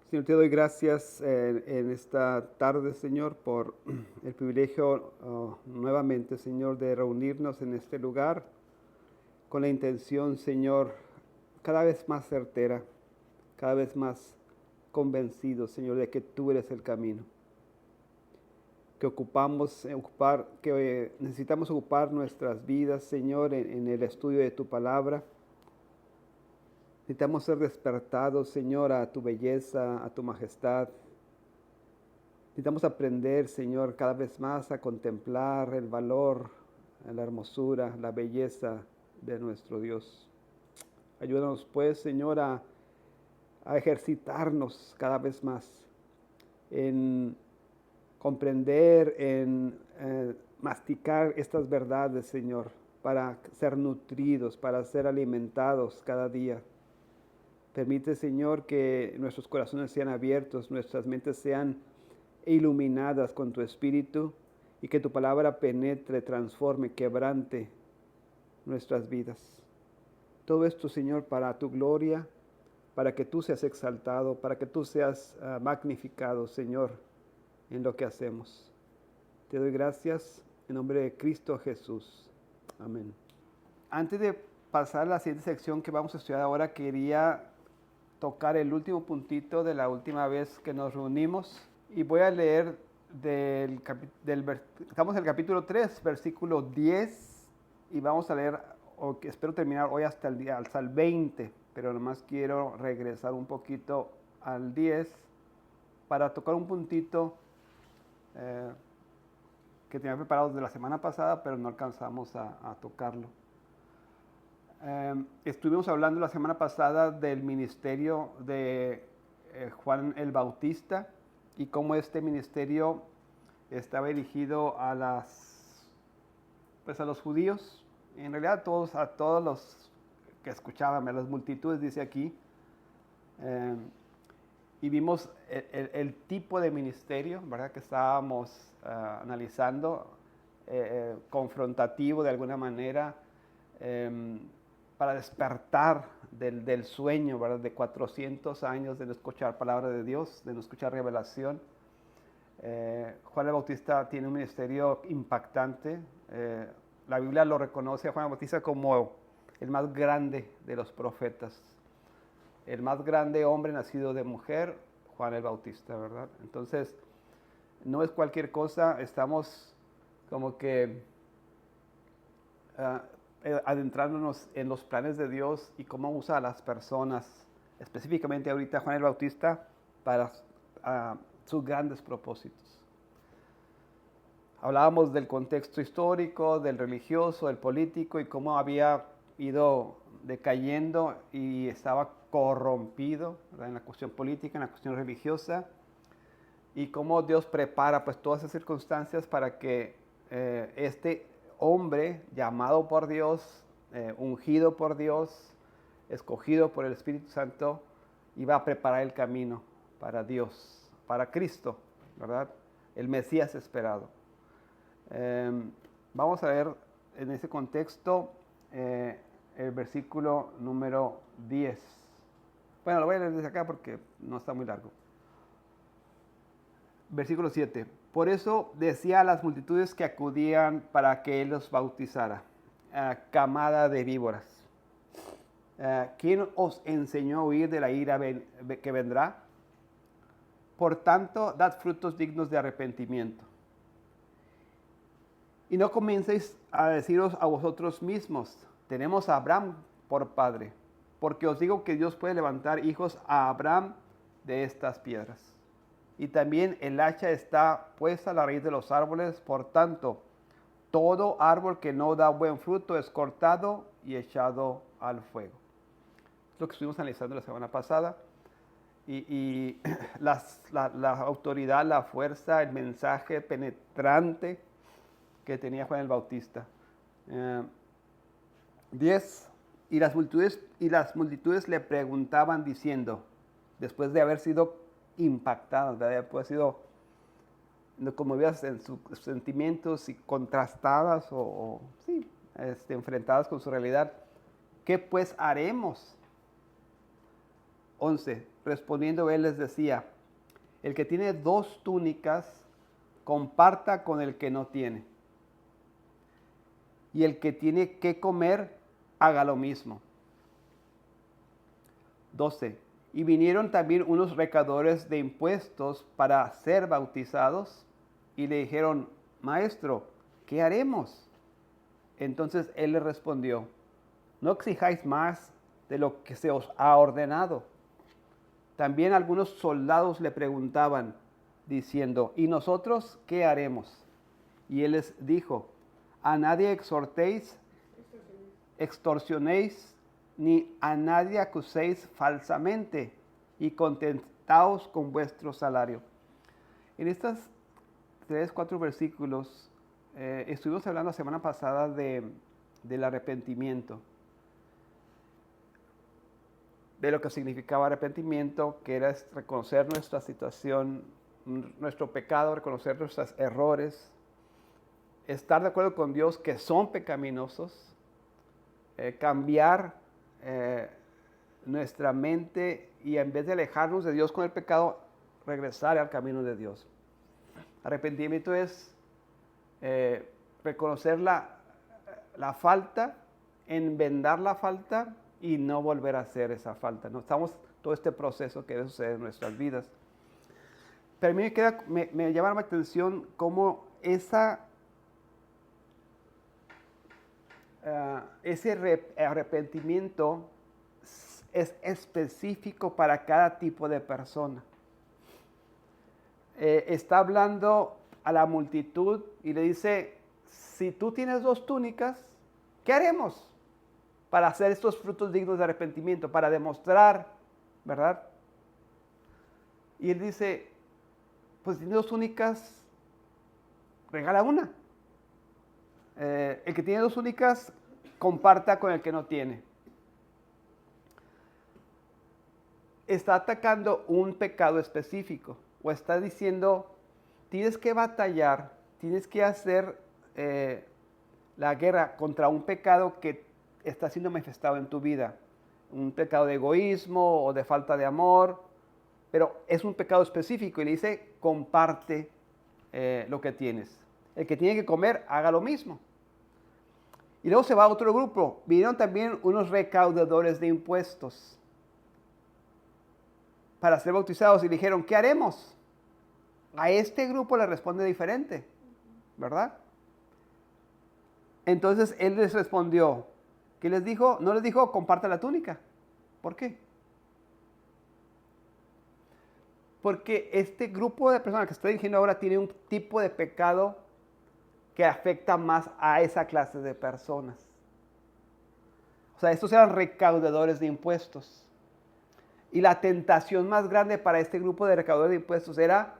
Señor, te doy gracias en esta tarde, Señor, por el privilegio nuevamente, Señor, de reunirnos en este lugar con la intención, Señor, cada vez más certera, cada vez más convencido, Señor, de que tú eres el camino. Que necesitamos ocupar nuestras vidas, Señor, en el estudio de tu palabra. Necesitamos ser despertados, Señor, a tu belleza, a tu majestad. Necesitamos aprender, Señor, cada vez más a contemplar el valor, la hermosura, la belleza de nuestro Dios. Ayúdanos, pues, Señor, a ejercitarnos cada vez más en comprender, en masticar estas verdades, Señor, para ser nutridos, para ser alimentados cada día. Permite, Señor, que nuestros corazones sean abiertos, nuestras mentes sean iluminadas con tu Espíritu y que tu palabra penetre, transforme, quebrante nuestras vidas. Todo esto, Señor, para tu gloria, para que tú seas exaltado, para que tú seas magnificado, Señor, en lo que hacemos. Te doy gracias en nombre de Cristo Jesús. Amén. Antes de pasar a la siguiente sección que vamos a estudiar ahora, quería tocar el último puntito de la última vez que nos reunimos y voy a leer estamos en el capítulo 3, versículo 10 y vamos a leer, espero terminar hoy hasta el 20, pero nomás quiero regresar un poquito al 10 para tocar un puntito que tenía preparado de la semana pasada, pero no alcanzamos a tocarlo. Estuvimos hablando la semana pasada del ministerio de Juan el Bautista y cómo este ministerio estaba dirigido a los judíos, en realidad a todos los que escuchaban, a las multitudes, dice aquí. Y vimos el tipo de ministerio, ¿verdad?, que estábamos analizando, confrontativo de alguna manera, para despertar del sueño, ¿verdad?, de 400 años de no escuchar palabra de Dios, de no escuchar revelación. Juan el Bautista tiene un ministerio impactante. La Biblia lo reconoce a Juan el Bautista como el más grande de los profetas. El más grande hombre nacido de mujer, Juan el Bautista, ¿verdad? Entonces, no es cualquier cosa, estamos como que adentrándonos en los planes de Dios y cómo usa a las personas, específicamente ahorita Juan el Bautista, para sus grandes propósitos. Hablábamos del contexto histórico, del religioso, del político y cómo había ido decayendo y estaba corrompido, ¿verdad?, en la cuestión política, en la cuestión religiosa, y cómo Dios prepara pues todas esas circunstancias para que este hombre llamado por Dios, ungido por Dios, escogido por el Espíritu Santo, iba a preparar el camino para Dios, para Cristo, ¿verdad?, el Mesías esperado. Vamos a ver en ese contexto el versículo número 10. Bueno, lo voy a leer desde acá porque no está muy largo. Versículo 7. Por eso decía a las multitudes que acudían para que él los bautizara: camada de víboras, ¿quién os enseñó a huir de la ira que vendrá? Por tanto, dad frutos dignos de arrepentimiento. Y no comencéis a deciros a vosotros mismos: tenemos a Abraham por padre, porque os digo que Dios puede levantar hijos a Abraham de estas piedras. Y también el hacha está puesta a la raíz de los árboles, por tanto, todo árbol que no da buen fruto es cortado y echado al fuego. Es lo que estuvimos analizando la semana pasada. Y la autoridad, la fuerza, el mensaje penetrante que tenía Juan el Bautista. 10. Y las multitudes le preguntaban diciendo, después de haber sido impactadas, de haber sido conmovidas en sus sentimientos y contrastadas enfrentadas con su realidad: ¿qué pues haremos? 11. respondiendo él les decía, el que tiene 2 túnicas, comparta con el que no tiene. Y el que tiene que comer, haga lo mismo. 12. Y vinieron también unos recaudadores de impuestos para ser bautizados y le dijeron, Maestro, ¿qué haremos? Entonces él les respondió, no exijáis más de lo que se os ha ordenado. También algunos soldados le preguntaban, diciendo, ¿y nosotros qué haremos? Y él les dijo, a nadie exhortéis, extorsionéis, ni a nadie acuséis falsamente, y contentaos con vuestro salario. En estos 3-4 versículos estuvimos hablando la semana pasada del arrepentimiento, de lo que significaba arrepentimiento, que era reconocer nuestra situación, nuestro pecado, reconocer nuestros errores, estar de acuerdo con Dios que son pecaminosos, cambiar nuestra mente y en vez de alejarnos de Dios con el pecado, regresar al camino de Dios. Arrepentimiento es reconocer la falta, enmendar la falta y no volver a hacer esa falta. ¿No? Estamos todo este proceso que debe suceder en nuestras vidas. Pero a mí me llama la atención cómo ese arrepentimiento es específico para cada tipo de persona. Está hablando a la multitud y le dice, si tú tienes 2 túnicas, ¿qué haremos para hacer estos frutos dignos de arrepentimiento? Para demostrar, ¿verdad? Y él dice, pues si tienes 2 túnicas, regala una. El que tiene 2 túnicas, comparta con el que no tiene. Está atacando un pecado específico o está diciendo, tienes que batallar, tienes que hacer la guerra contra un pecado que está siendo manifestado en tu vida. Un pecado de egoísmo o de falta de amor, pero es un pecado específico y le dice, comparte lo que tienes. El que tiene que comer, haga lo mismo. Y luego se va a otro grupo. Vinieron también unos recaudadores de impuestos para ser bautizados y le dijeron, ¿qué haremos? A este grupo le responde diferente, ¿verdad? Entonces él les respondió, ¿qué les dijo? No les dijo, comparta la túnica. ¿Por qué? Porque este grupo de personas que estoy dirigiendo ahora tiene un tipo de pecado que afecta más a esa clase de personas. O sea, estos eran recaudadores de impuestos. Y la tentación más grande para este grupo de recaudadores de impuestos era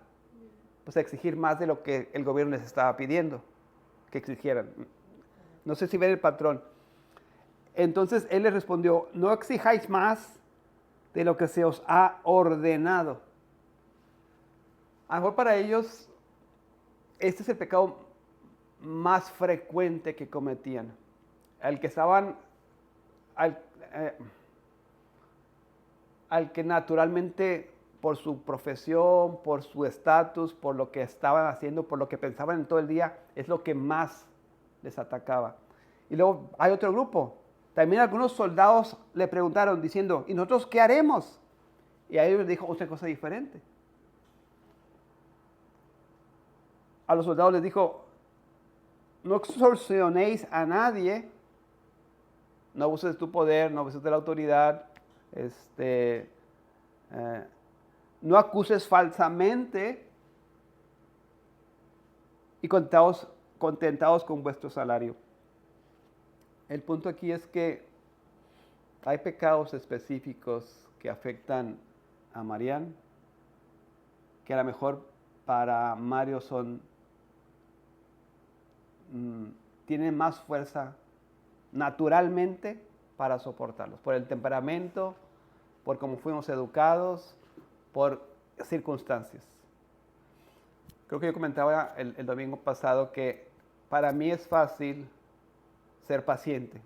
pues, exigir más de lo que el gobierno les estaba pidiendo que exigieran. No sé si ven el patrón. Entonces él les respondió, no exijáis más de lo que se os ha ordenado. A lo mejor para ellos este es el pecado más frecuente que cometían. Al que estaban, al que naturalmente por su profesión, por su estatus, por lo que estaban haciendo, por lo que pensaban en todo el día, es lo que más les atacaba. Y luego hay otro grupo. También algunos soldados le preguntaron diciendo, ¿y nosotros qué haremos? Y a ellos les dijo otra cosa diferente. A los soldados les dijo, no extorsionéis a nadie, no abuses de tu poder, no abuses de la autoridad, no acuses falsamente y contentaos con vuestro salario. El punto aquí es que hay pecados específicos que afectan a Marian, que a lo mejor para Mario tienen más fuerza naturalmente para soportarlos, por el temperamento, por cómo fuimos educados, por circunstancias. Creo que yo comentaba el domingo pasado que para mí es fácil ser paciente.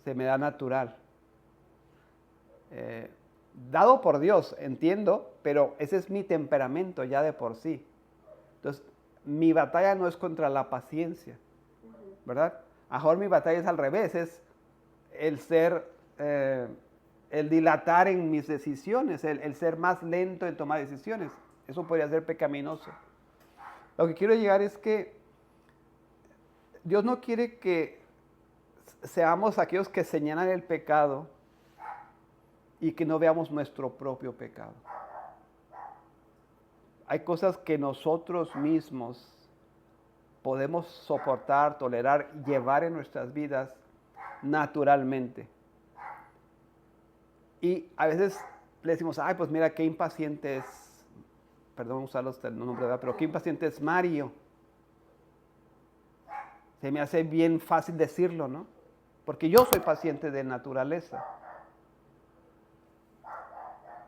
Se me da natural. dado por Dios, entiendo, pero ese es mi temperamento ya de por sí. Entonces, mi batalla no es contra la paciencia, ¿verdad? A lo mejor mi batalla es al revés, es el ser, el dilatar en mis decisiones, el ser más lento en tomar decisiones. Eso podría ser pecaminoso. Lo que quiero llegar es que Dios no quiere que seamos aquellos que señalan el pecado y que no veamos nuestro propio pecado. Hay cosas que nosotros mismos podemos soportar, tolerar, llevar en nuestras vidas naturalmente. Y a veces le decimos, ay, pues mira qué impaciente es, perdón usar los nombres, ¿verdad? Pero qué impaciente es Mario. Se me hace bien fácil decirlo, ¿no? Porque yo soy paciente de naturaleza.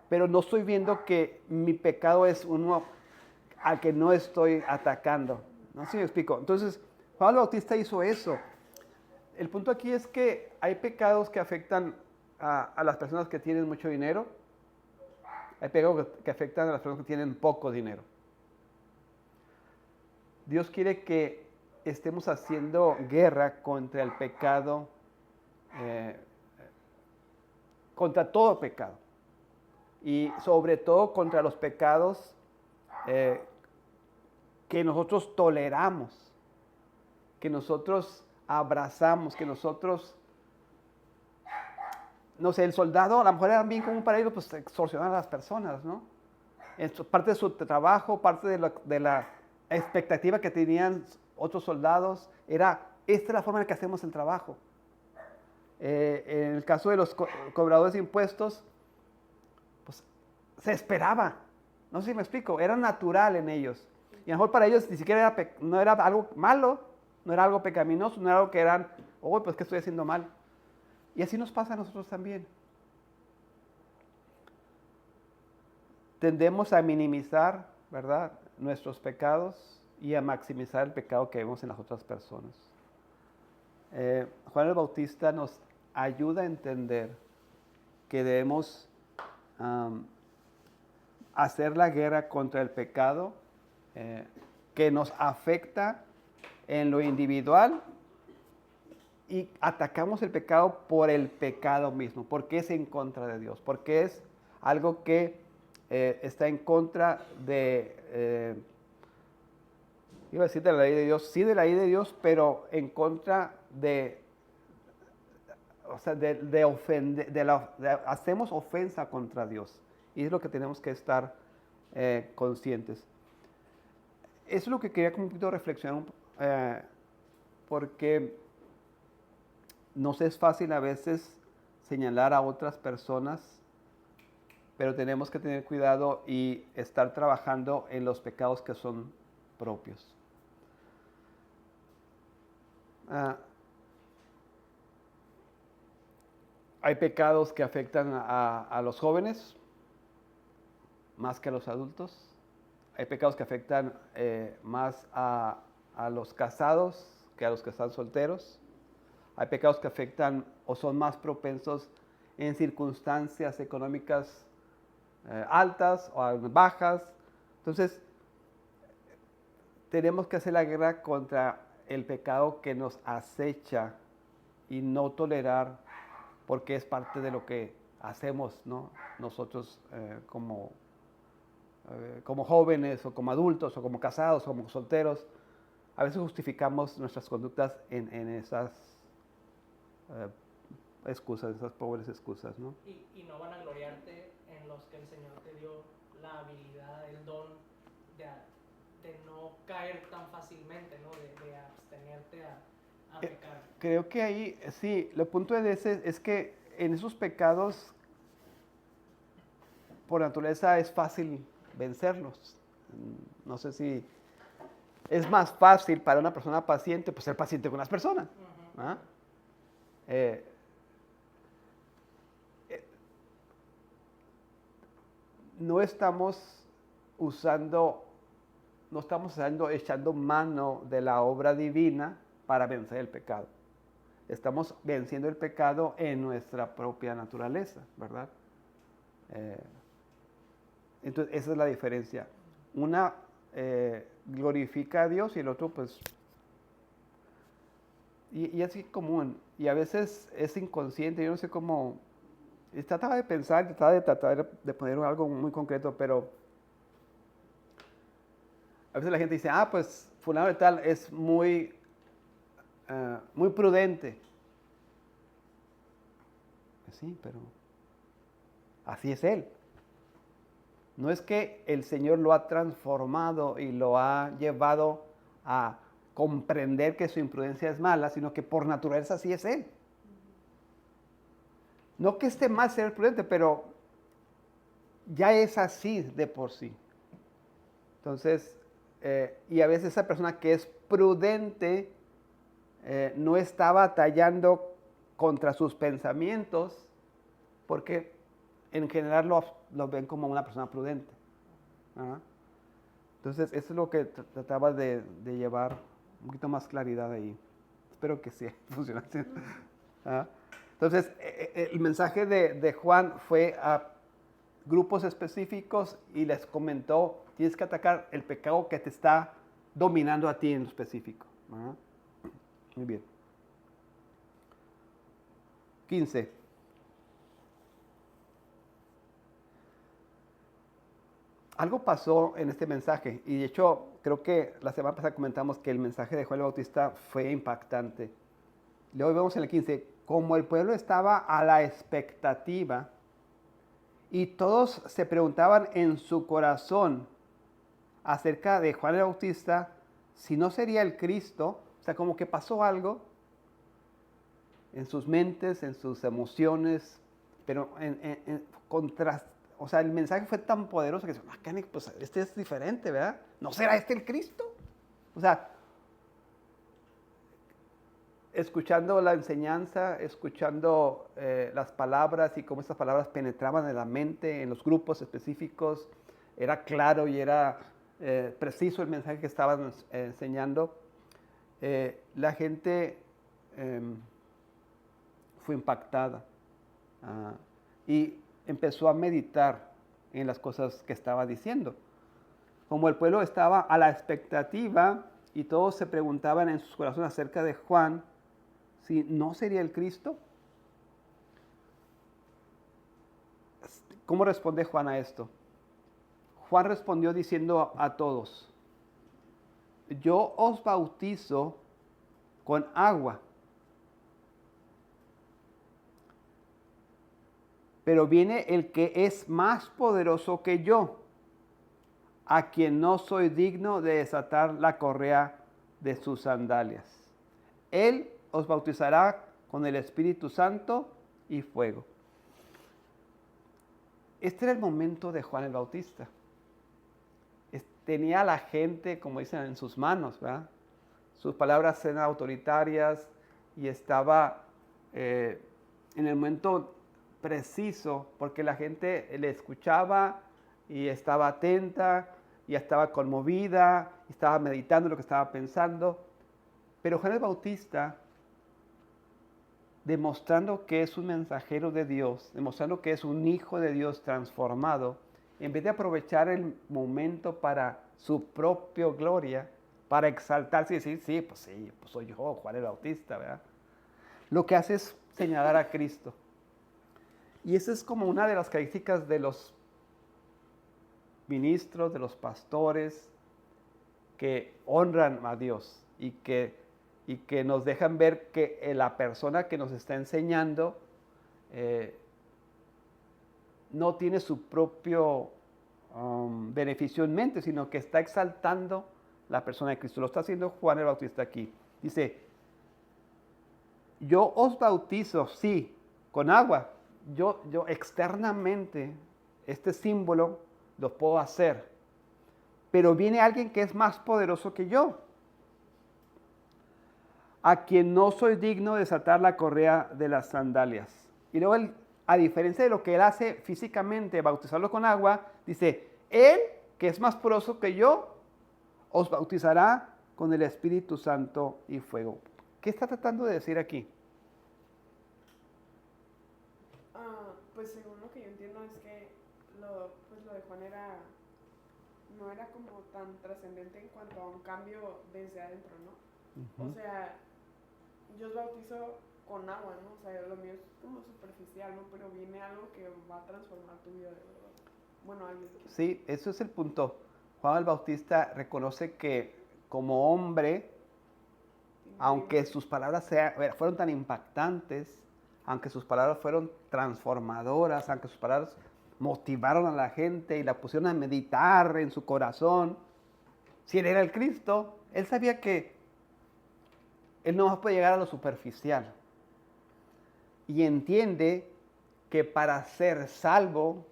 Pero no estoy viendo que mi pecado es uno al que no estoy atacando. No sé si me explico. Entonces, Juan el Bautista hizo eso. El punto aquí es que hay pecados que afectan a las personas que tienen mucho dinero. Hay pecados que afectan a las personas que tienen poco dinero. Dios quiere que estemos haciendo guerra contra el pecado, contra todo pecado. Y sobre todo contra los pecados que nosotros toleramos, que nosotros abrazamos, que nosotros, no sé, el soldado a lo mejor era bien común para ellos, pues extorsionar a las personas, ¿no? Esto, parte de su trabajo, parte de la expectativa que tenían otros soldados, era, esta es la forma en la que hacemos el trabajo. En el caso de los cobradores de impuestos, pues se esperaba, no sé si me explico, era natural en ellos. Y a lo mejor para ellos ni siquiera no era algo malo, no era algo pecaminoso, no era algo que eran, oh, pues ¿qué estoy haciendo mal? Y así nos pasa a nosotros también. Tendemos a minimizar, ¿verdad?, nuestros pecados y a maximizar el pecado que vemos en las otras personas. Juan el Bautista nos ayuda a entender que debemos hacer la guerra contra el pecado que nos afecta en lo individual y atacamos el pecado por el pecado mismo, porque es en contra de Dios, porque es algo que está en contra de, iba a decir de la ley de Dios, sí de la ley de Dios, pero en contra de, o sea, de ofender, hacemos ofensa contra Dios. Y es lo que tenemos que estar conscientes. Eso es lo que quería como un poquito reflexionar, porque nos es fácil a veces señalar a otras personas, pero tenemos que tener cuidado y estar trabajando en los pecados que son propios. Hay pecados que afectan a los jóvenes más que a los adultos. Hay pecados que afectan más a los casados que a los que están solteros. Hay pecados que afectan o son más propensos en circunstancias económicas altas o bajas. Entonces, tenemos que hacer la guerra contra el pecado que nos acecha y no tolerar, porque es parte de lo que hacemos, ¿no?, nosotros como jóvenes o como adultos o como casados o como solteros. A veces justificamos nuestras conductas en esas excusas, esas pobres excusas, ¿no? Y no van a gloriarte en los que el Señor te dio la habilidad, el don de no caer tan fácilmente, ¿no? De abstenerte a pecar. Creo que ahí, sí, el punto de ese es que en esos pecados, por naturaleza, es fácil vencerlos. No sé si es más fácil para una persona paciente, pues ser paciente con las personas. Uh-huh. ¿Ah? No estamos echando mano de la obra divina para vencer el pecado. Estamos venciendo el pecado en nuestra propia naturaleza, ¿verdad? Entonces, esa es la diferencia. Una glorifica a Dios y el otro, pues, y es común. Y a veces es inconsciente, yo no sé cómo. Y trataba de pensar, tratar de poner algo muy concreto, pero a veces la gente dice, pues fulano de tal es muy prudente. Pues sí, pero así es él. No es que el Señor lo ha transformado y lo ha llevado a comprender que su imprudencia es mala, sino que por naturaleza así es él. No que esté mal ser prudente, pero ya es así de por sí. Entonces, y a veces esa persona que es prudente no está batallando contra sus pensamientos, porque en general lo ven como una persona prudente. ¿Ah? Entonces, eso es lo que trataba de llevar un poquito más claridad ahí. Espero que sí funcione así. ¿Ah? Entonces, el mensaje de Juan fue a grupos específicos y les comentó, tienes que atacar el pecado que te está dominando a ti en lo específico. ¿Ah? Muy bien. 15. Algo pasó en este mensaje y de hecho creo que la semana pasada comentamos que el mensaje de Juan el Bautista fue impactante. Luego vemos en el 15, como el pueblo estaba a la expectativa y todos se preguntaban en su corazón acerca de Juan el Bautista si no sería el Cristo, o sea, como que pasó algo en sus mentes, en sus emociones, pero o sea, el mensaje fue tan poderoso que pues este es diferente, ¿verdad? ¿No será este el Cristo? O sea, escuchando la enseñanza, escuchando las palabras y cómo estas palabras penetraban en la mente, en los grupos específicos, era claro y era preciso el mensaje que estaban enseñando. La gente fue impactada y empezó a meditar en las cosas que estaba diciendo. Como el pueblo estaba a la expectativa y todos se preguntaban en sus corazones acerca de Juan, si no sería el Cristo. ¿Cómo responde Juan a esto? Juan respondió diciendo a todos, yo os bautizo con agua, pero viene el que es más poderoso que yo, a quien no soy digno de desatar la correa de sus sandalias. Él os bautizará con el Espíritu Santo y fuego. Este era el momento de Juan el Bautista. Tenía a la gente, como dicen, en sus manos, ¿verdad? Sus palabras eran autoritarias y estaba en el momento preciso, porque la gente le escuchaba y estaba atenta y estaba conmovida, y estaba meditando lo que estaba pensando. Pero Juan el Bautista, demostrando que es un mensajero de Dios, demostrando que es un hijo de Dios transformado, en vez de aprovechar el momento para su propia gloria, para exaltarse y decir, sí, pues soy yo, Juan el Bautista, ¿verdad? Lo que hace es señalar a Cristo. Y esa es como una de las características de los ministros, de los pastores, que honran a Dios y que nos dejan ver que la persona que nos está enseñando no tiene su propio beneficio en mente, sino que está exaltando la persona de Cristo. Lo está haciendo Juan el Bautista aquí. Dice, yo os bautizo, sí, con agua. Yo externamente, este símbolo lo puedo hacer, pero viene alguien que es más poderoso que yo, a quien no soy digno de desatar la correa de las sandalias. Y luego él, a diferencia de lo que él hace físicamente, bautizarlo con agua, dice, él, que es más poderoso que yo, os bautizará con el Espíritu Santo y fuego. ¿Qué está tratando de decir aquí? Pues según lo que yo entiendo es que Juan no era como tan trascendente en cuanto a un cambio desde adentro, ¿no? O sea, yo os bautizo con agua, ¿no? O sea, lo mío es como superficial, ¿no? Pero viene algo que va a transformar tu vida de verdad. Bueno, alguien. Sí, eso es el punto. Juan el Bautista reconoce que como hombre, aunque sus palabras fueron tan impactantes, aunque sus palabras fueron transformadoras, aunque sus palabras motivaron a la gente y la pusieron a meditar en su corazón, si él era el Cristo, él sabía que él no más puede llegar a lo superficial. Y entiende que para ser salvo,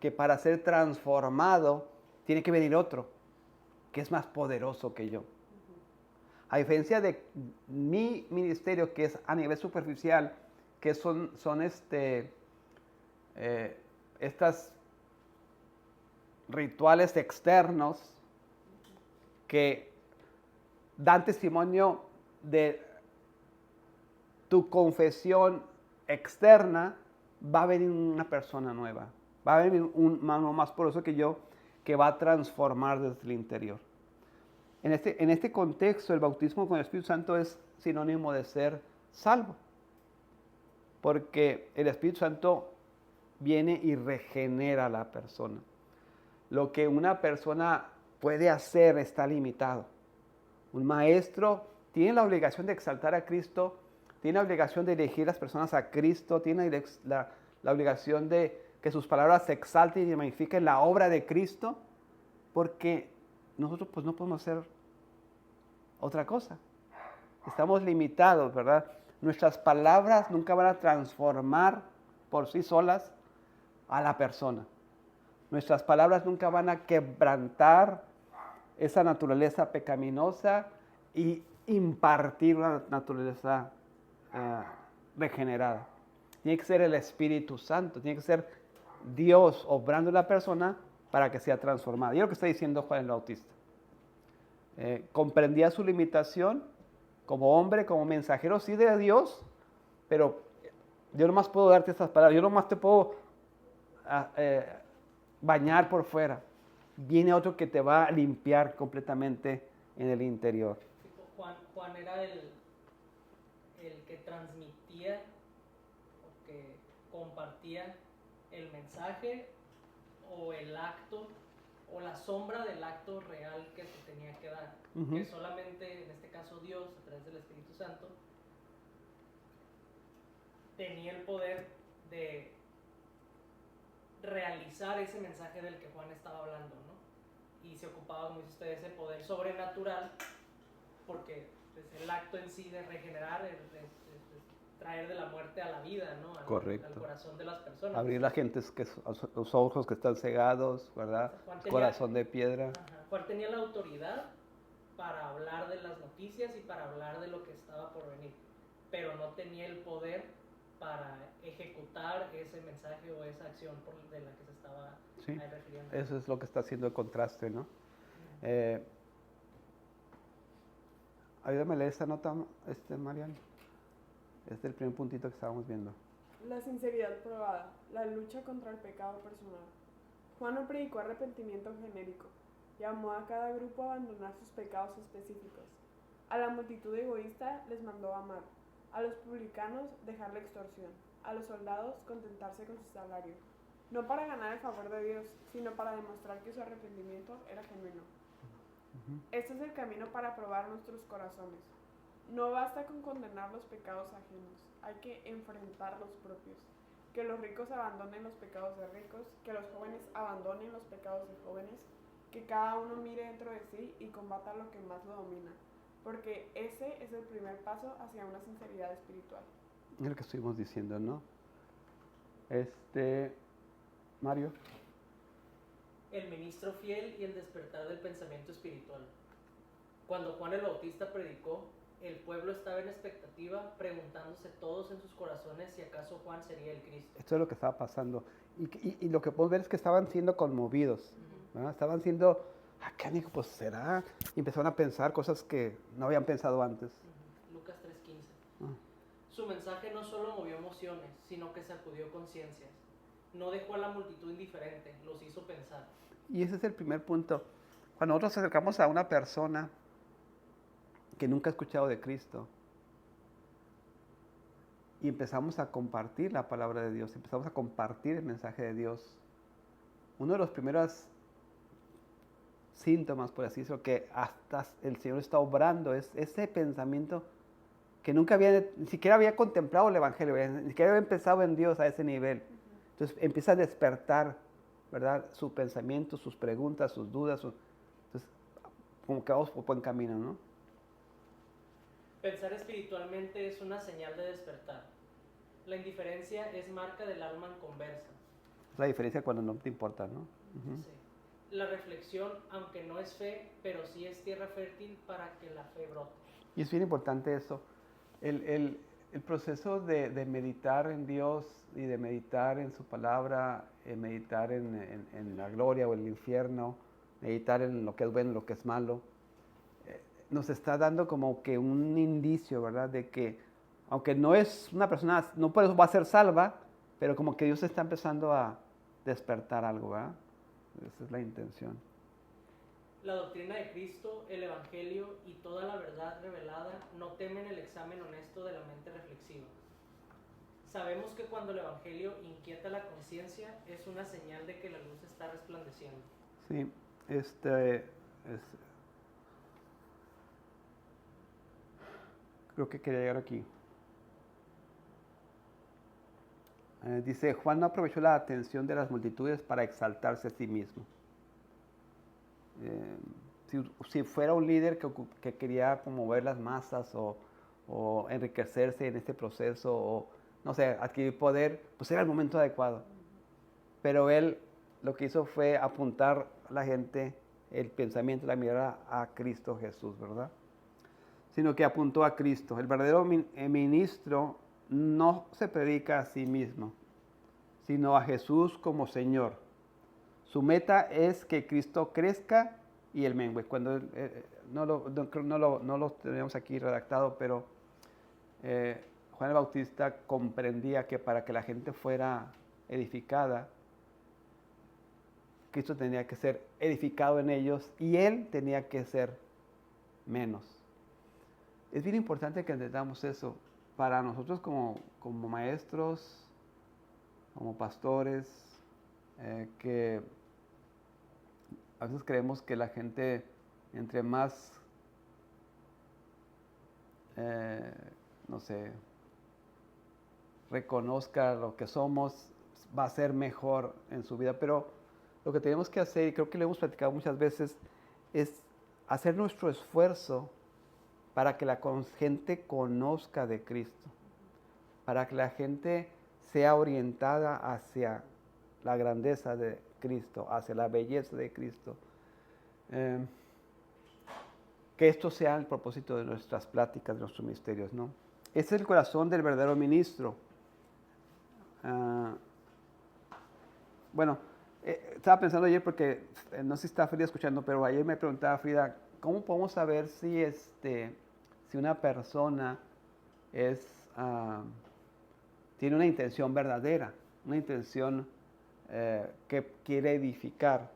que para ser transformado, tiene que venir otro, que es más poderoso que yo. A diferencia de mi ministerio, que es a nivel superficial, que son estas rituales externos que dan testimonio de tu confesión externa, va a venir una persona nueva, va a venir un mano más poderoso que yo, que va a transformar desde el interior. En este contexto, el bautismo con el Espíritu Santo es sinónimo de ser salvo, porque el Espíritu Santo viene y regenera a la persona. Lo que una persona puede hacer está limitado. Un maestro tiene la obligación de exaltar a Cristo, tiene la obligación de dirigir a las personas a Cristo, tiene la obligación de que sus palabras se exalten y magnifiquen la obra de Cristo, porque nosotros pues no podemos hacer otra cosa. Estamos limitados, ¿verdad? Nuestras palabras nunca van a transformar por sí solas a la persona. Nuestras palabras nunca van a quebrantar esa naturaleza pecaminosa y impartir una naturaleza regenerada. Tiene que ser el Espíritu Santo, tiene que ser Dios obrando en la persona para que sea transformada. Y es lo que está diciendo Juan el Bautista. Comprendía su limitación como hombre, como mensajero, sí de Dios, pero yo nomás puedo darte estas palabras, yo nomás te puedo bañar por fuera. Viene otro que te va a limpiar completamente en el interior. Juan era el que transmitía o que compartía el mensaje o el acto o la sombra del acto real que se tenía que dar, que solamente en este caso Dios a través del Espíritu Santo tenía el poder de realizar ese mensaje del que Juan estaba hablando, ¿no? Y se ocupaba, como dice usted, de ese poder sobrenatural, porque pues, el acto en sí de regenerar es traer de la muerte a la vida, ¿no? Al corazón de las personas. Abrir la gente los ojos que están cegados, ¿verdad? Corazón de piedra. Juan tenía la autoridad para hablar de las noticias y para hablar de lo que estaba por venir, pero no tenía el poder para ejecutar ese mensaje o esa acción de la que se estaba refiriendo. Eso es lo que está haciendo el contraste, ¿no? Ayúdame a leer esta nota, Marian. Este es el primer puntito que estábamos viendo. La sinceridad probada, la lucha contra el pecado personal. Juan no predicó arrepentimiento genérico, llamó a cada grupo a abandonar sus pecados específicos. A la multitud egoísta les mandó amar, a los publicanos dejar la extorsión, a los soldados contentarse con su salario, no para ganar el favor de Dios, sino para demostrar que su arrepentimiento era genuino. Este es el camino para probar nuestros corazones. No basta con condenar los pecados ajenos, hay que enfrentar los propios. Que los ricos abandonen los pecados de ricos, que los jóvenes abandonen los pecados de jóvenes, que cada uno mire dentro de sí y combata lo que más lo domina, porque ese es el primer paso hacia una sinceridad espiritual. Es lo que estuvimos diciendo, ¿no? Mario. El ministro fiel y el despertar del pensamiento espiritual. Cuando Juan el Bautista predicó, el pueblo estaba en expectativa, preguntándose todos en sus corazones si acaso Juan sería el Cristo. Esto es lo que estaba pasando. Y lo que podemos ver es que estaban siendo conmovidos. ¿Verdad? Estaban siendo, ¿qué amigo? Pues será. Y empezaron a pensar cosas que no habían pensado antes. Lucas 3:15. Su mensaje no solo movió emociones, sino que sacudió conciencias. no dejó a la multitud indiferente, los hizo pensar. Y ese es el primer punto. Cuando nosotros nos acercamos a una persona que nunca ha escuchado de Cristo y empezamos a compartir la palabra de Dios, empezamos a compartir el mensaje de Dios, uno de los primeros síntomas, por así decirlo, que hasta el Señor está obrando es ese pensamiento que nunca había, ni siquiera había contemplado el Evangelio, ni siquiera había empezado en Dios a ese nivel. Entonces empieza a despertar, ¿verdad? Su pensamiento, sus preguntas, sus dudas. Entonces, como que vamos por buen camino, ¿no? Pensar espiritualmente es una señal de despertar. La indiferencia es marca del alma en conversa. Es la diferencia cuando no te importa, ¿no? Uh-huh. Sí. La reflexión, aunque no es fe, pero sí es tierra fértil para que la fe brote. Y es bien importante eso. El proceso de meditar en Dios y de meditar en su palabra, meditar en la gloria o el infierno, meditar en lo que es bueno y lo que es malo, nos está dando como que un indicio, ¿verdad? De que, aunque no es una persona, no por eso va a ser salva, pero como que Dios está empezando a despertar algo, ¿verdad? Esa es la intención. La doctrina de Cristo, el Evangelio y toda la verdad revelada no temen el examen honesto de la mente reflexiva. Sabemos que cuando el Evangelio inquieta la conciencia es una señal de que la luz está resplandeciendo. Sí, creo que quería llegar aquí. Dice, Juan no aprovechó la atención de las multitudes para exaltarse a sí mismo. Si fuera un líder que quería mover las masas o enriquecerse en este proceso o, no sé, adquirir poder, pues era el momento adecuado. Pero él lo que hizo fue apuntar a la gente el pensamiento, la mirada a Cristo Jesús, ¿verdad? Sino que apuntó a Cristo. El verdadero ministro no se predica a sí mismo, sino a Jesús como Señor. Su meta es que Cristo crezca y él mengue. Cuando no lo tenemos aquí redactado, pero Juan el Bautista comprendía que para que la gente fuera edificada, Cristo tenía que ser edificado en ellos y él tenía que ser menos. Es bien importante que entendamos eso. Para nosotros como maestros, como pastores, que a veces creemos que la gente, entre más, no sé, reconozca lo que somos, va a ser mejor en su vida. Pero lo que tenemos que hacer, y creo que lo hemos platicado muchas veces, es hacer nuestro esfuerzo para que la gente conozca de Cristo, para que la gente sea orientada hacia la grandeza de Cristo, hacia la belleza de Cristo. Que esto sea el propósito de nuestras pláticas, de nuestros misterios, ¿no? Ese es el corazón del verdadero ministro. Bueno, estaba pensando ayer porque, no sé si está Frida escuchando, pero ayer me preguntaba Frida, ¿cómo podemos saber si una persona tiene una intención verdadera, una intención que quiere edificar?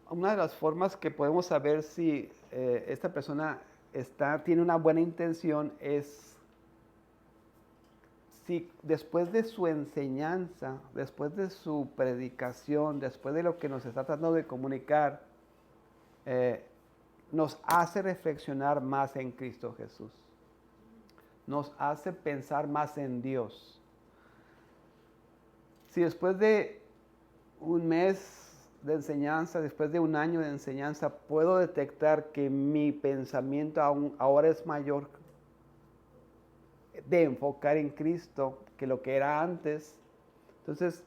Una de las formas que podemos saber si esta persona tiene una buena intención es si después de su enseñanza, después de su predicación, después de lo que nos está tratando de comunicar, nos hace reflexionar más en Cristo Jesús. Nos hace pensar más en Dios. Si después de un mes de enseñanza, después de un año de enseñanza, puedo detectar que mi pensamiento ahora es mayor de enfocar en Cristo que lo que era antes, entonces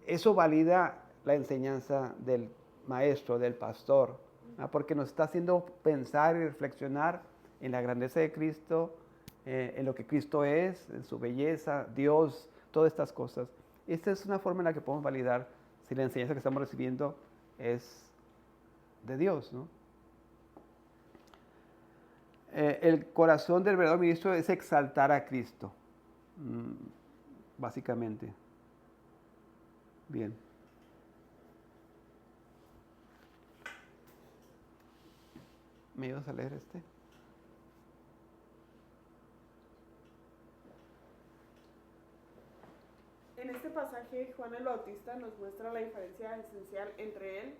eso valida la enseñanza del maestro, del pastor, ¿no? Porque nos está haciendo pensar y reflexionar en la grandeza de Cristo, en lo que Cristo es, en su belleza, Dios, todas estas cosas. Esta es una forma en la que podemos validar si la enseñanza que estamos recibiendo es de Dios, ¿no? El corazón del verdadero ministro es exaltar a Cristo, básicamente. Bien. ¿Me ibas a leer este? En este pasaje, Juan el Bautista nos muestra la diferencia esencial entre él,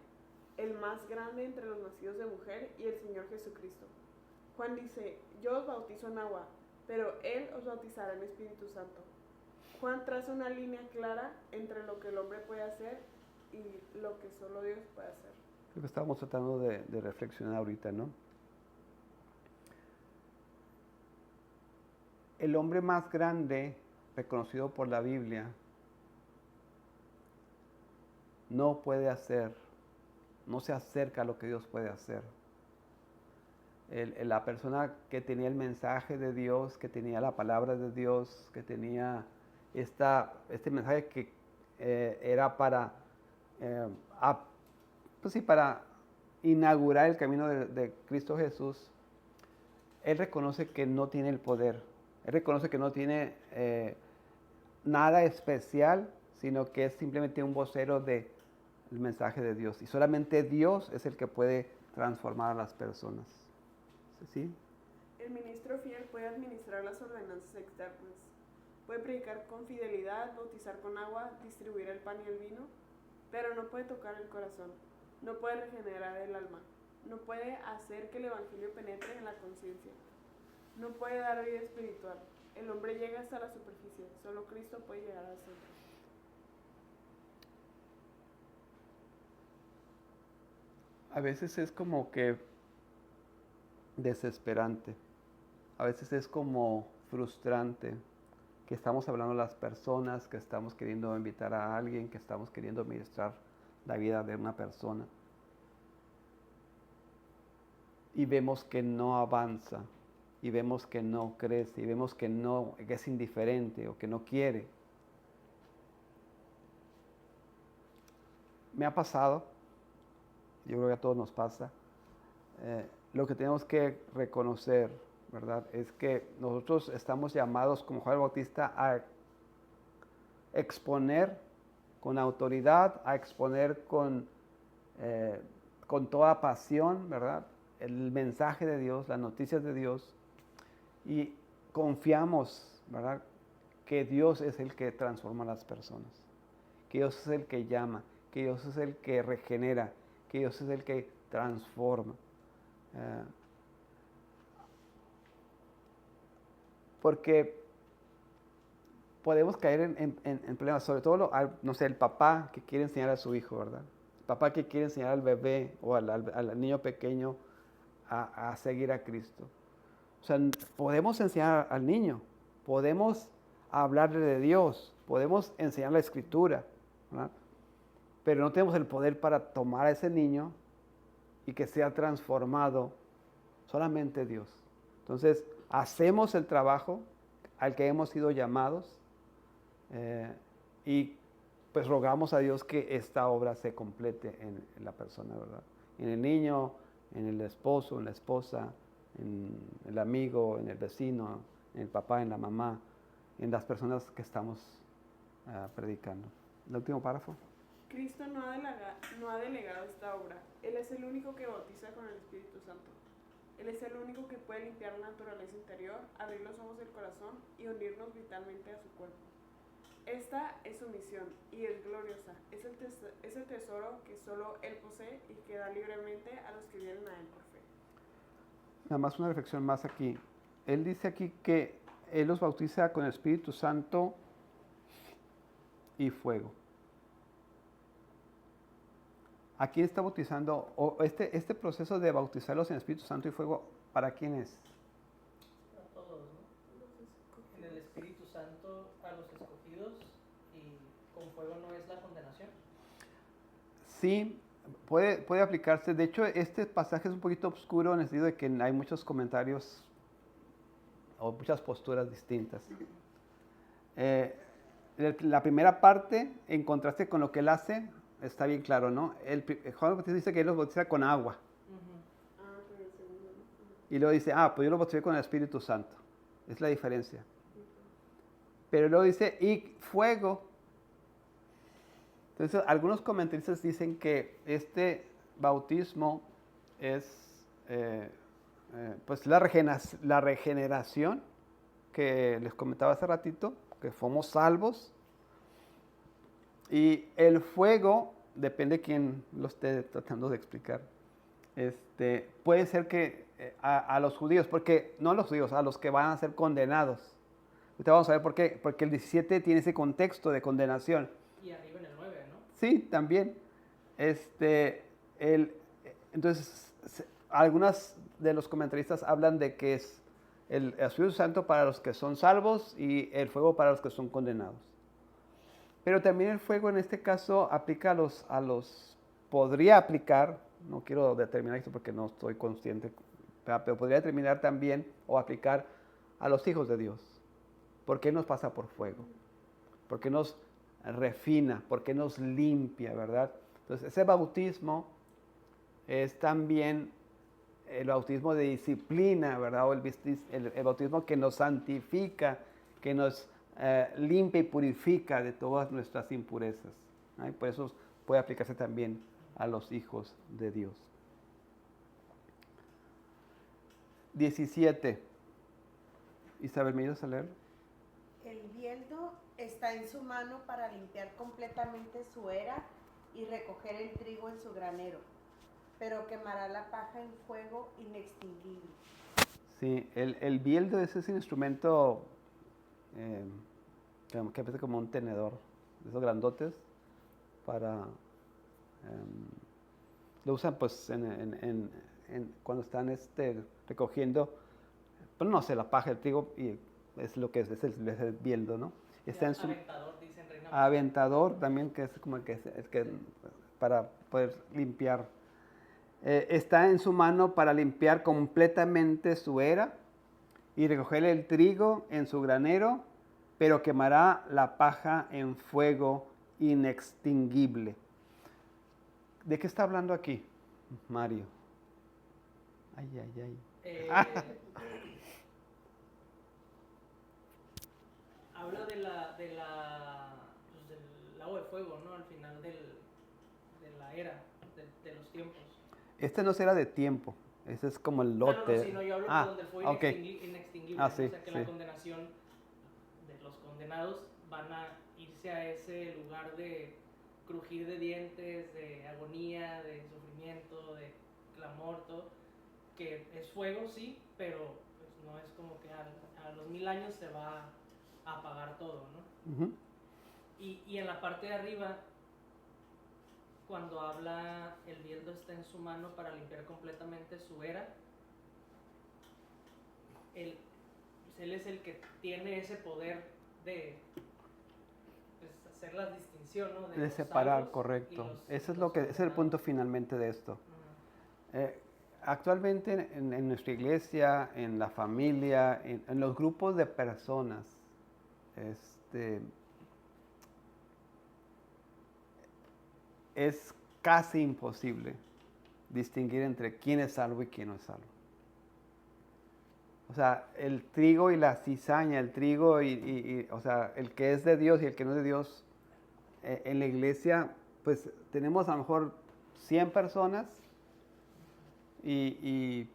el más grande entre los nacidos de mujer, y el Señor Jesucristo. Juan dice, yo os bautizo en agua, pero Él os bautizará en Espíritu Santo. Juan traza una línea clara entre lo que el hombre puede hacer y lo que solo Dios puede hacer. Lo que estábamos tratando de reflexionar ahorita, ¿no? El hombre más grande, reconocido por la Biblia, no puede hacer, no se acerca a lo que Dios puede hacer. La persona que tenía el mensaje de Dios, que tenía la palabra de Dios, que tenía este mensaje que era para, para inaugurar el camino de Cristo Jesús, él reconoce que no tiene el poder. Él reconoce que no tiene nada especial, sino que es simplemente un vocero del mensaje de Dios. Y solamente Dios es el que puede transformar a las personas. ¿Sí? El ministro fiel puede administrar las ordenanzas externas. Puede predicar con fidelidad, bautizar con agua, distribuir el pan y el vino, pero no puede tocar el corazón. No puede regenerar el alma. No puede hacer que el evangelio penetre en la conciencia. No puede dar vida espiritual. El hombre llega hasta la superficie. Solo Cristo puede llegar al centro. A veces es como que desesperante. A veces es como frustrante que estamos hablando a las personas, que estamos queriendo invitar a alguien, que estamos queriendo ministrar la vida de una persona. Y vemos que no avanza, y vemos que no crece, y vemos que es indiferente o que no quiere. Me ha pasado, yo creo que a todos nos pasa, lo que tenemos que reconocer, ¿verdad? Es que nosotros estamos llamados como Juan el Bautista a exponer con autoridad, a exponer con toda pasión, ¿verdad? El mensaje de Dios, las noticias de Dios, y confiamos, ¿verdad? Que Dios es el que transforma a las personas, que Dios es el que llama, que Dios es el que regenera, que Dios es el que transforma. Porque podemos caer en problemas, sobre todo, no sé, el papá que quiere enseñar a su hijo, ¿verdad? El papá que quiere enseñar al bebé o al niño pequeño a seguir a Cristo. O sea, podemos enseñar al niño, podemos hablarle de Dios, podemos enseñar la Escritura, ¿verdad? Pero no tenemos el poder para tomar a ese niño y que sea transformado, solamente Dios. Entonces, hacemos el trabajo al que hemos sido llamados y pues rogamos a Dios que esta obra se complete en la persona, ¿verdad? En el niño, en el esposo, en la esposa, en el amigo, en el vecino, en el papá, en la mamá, en las personas que estamos predicando. ¿El último párrafo? Cristo no ha delegado esta obra. Él es el único que bautiza con el Espíritu Santo. Él es el único que puede limpiar la naturaleza interior, abrir los ojos del corazón y unirnos vitalmente a su cuerpo. Esta es su misión y es gloriosa. Es el tesoro que solo Él posee y que da libremente a los que vienen a Él por fe. Nada más una reflexión más aquí. Él dice aquí que Él los bautiza con el Espíritu Santo y fuego. ¿A quién está bautizando? O este proceso de bautizarlos en Espíritu Santo y fuego, ¿para quién es? A todos, ¿no? En el Espíritu Santo a los escogidos, y con fuego no es la condenación. Sí, puede aplicarse. De hecho, este pasaje es un poquito oscuro en el sentido de que hay muchos comentarios o muchas posturas distintas. La primera parte, en contraste con lo que él hace, está bien claro, ¿no? Juan Bautista dice que él los bautiza con agua. Y luego dice, pues yo lo bautizé con el Espíritu Santo. Es la diferencia. Pero luego dice, y fuego. Entonces, algunos comentaristas dicen que este bautismo es pues la regeneración que les comentaba hace ratito, que fuimos salvos. Y el fuego, depende de quién lo esté tratando de explicar, puede ser que a los judíos, porque no a los judíos, a los que van a ser condenados. Ahorita vamos a ver por qué, porque el 17 tiene ese contexto de condenación. Y arriba en el 9, ¿no? Sí, también. Entonces, algunos de los comentaristas hablan de que es el Espíritu Santo para los que son salvos y el fuego para los que son condenados. Pero también el fuego en este caso aplica podría aplicar, no quiero determinar esto porque no estoy consciente, pero podría determinar también o aplicar a los hijos de Dios. ¿Por qué nos pasa por fuego? ¿Por qué nos refina? ¿Por qué nos limpia, verdad? Entonces, ese bautismo es también el bautismo de disciplina, ¿verdad? O el bautismo que nos santifica, que nos limpia y purifica de todas nuestras impurezas. ¿No? Por eso puede aplicarse también a los hijos de Dios. 17. Isabel, ¿me ayudas a leer? El bieldo está en su mano para limpiar completamente su era y recoger el trigo en su granero, pero quemará la paja en fuego inextinguible. Sí, el bieldo es ese instrumento que parece como un tenedor, de esos grandotes, lo usan pues cuando están recogiendo, pues no sé, la paja, el trigo, y es lo que es el bieldo, ¿no? Está aventador, dicen Reina. Aventador también, que es como el que para poder limpiar. Está en su mano para limpiar completamente su era y recoger el trigo en su granero, pero quemará la paja en fuego inextinguible. ¿De qué está hablando aquí, Mario? Ay. Habla del lago de fuego, ¿no? Al final de la era, de los tiempos. Este no será de tiempo, ese es como el lote. No, yo hablo de donde fue inextinguible. O sea, que sí. la condenación de los condenados van a irse a ese lugar de crujir de dientes, de agonía, de sufrimiento, de clamor, todo, que es fuego, sí, pero pues no es como que a los 1000 años se va a apagar todo, ¿no? Uh-huh. Y en la parte de arriba, cuando habla el bieldo está en su mano para limpiar completamente su era, él es el que tiene ese poder de pues, hacer la distinción, ¿no? De separar, correcto. Ese es el punto finalmente de esto. Uh-huh. Actualmente en nuestra iglesia, en la familia, en los grupos de personas, es casi imposible distinguir entre quién es salvo y quién no es salvo. O sea, el trigo y la cizaña, el trigo o sea, el que es de Dios y el que no es de Dios, en la iglesia, pues tenemos a lo mejor 100 personas y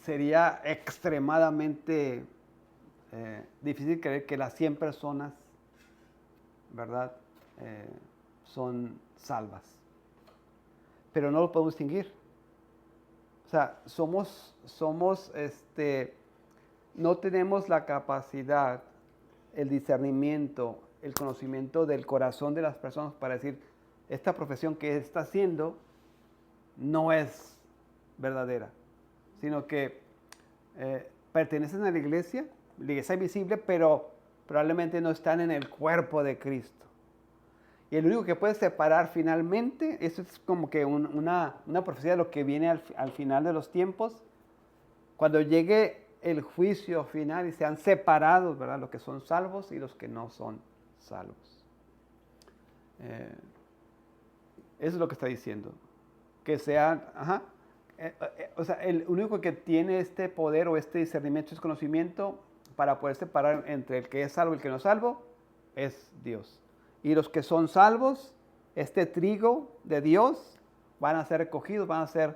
sería extremadamente difícil creer que las 100 personas, ¿verdad?, son salvas. Pero no lo podemos distinguir. O sea, no tenemos la capacidad, el discernimiento, el conocimiento del corazón de las personas para decir, esta profesión que está haciendo no es verdadera, sino que pertenecen a la iglesia visible, pero probablemente no están en el cuerpo de Cristo. Y el único que puede separar finalmente, eso es como que una profecía de lo que viene al final de los tiempos, cuando llegue el juicio final y sean separados, ¿verdad?, los que son salvos y los que no son salvos. Eso es lo que está diciendo. Que sean, O sea, el único que tiene este poder o este discernimiento, este conocimiento para poder separar entre el que es salvo y el que no es salvo, es Dios. Y los que son salvos, este trigo de Dios, van a ser recogidos, van a ser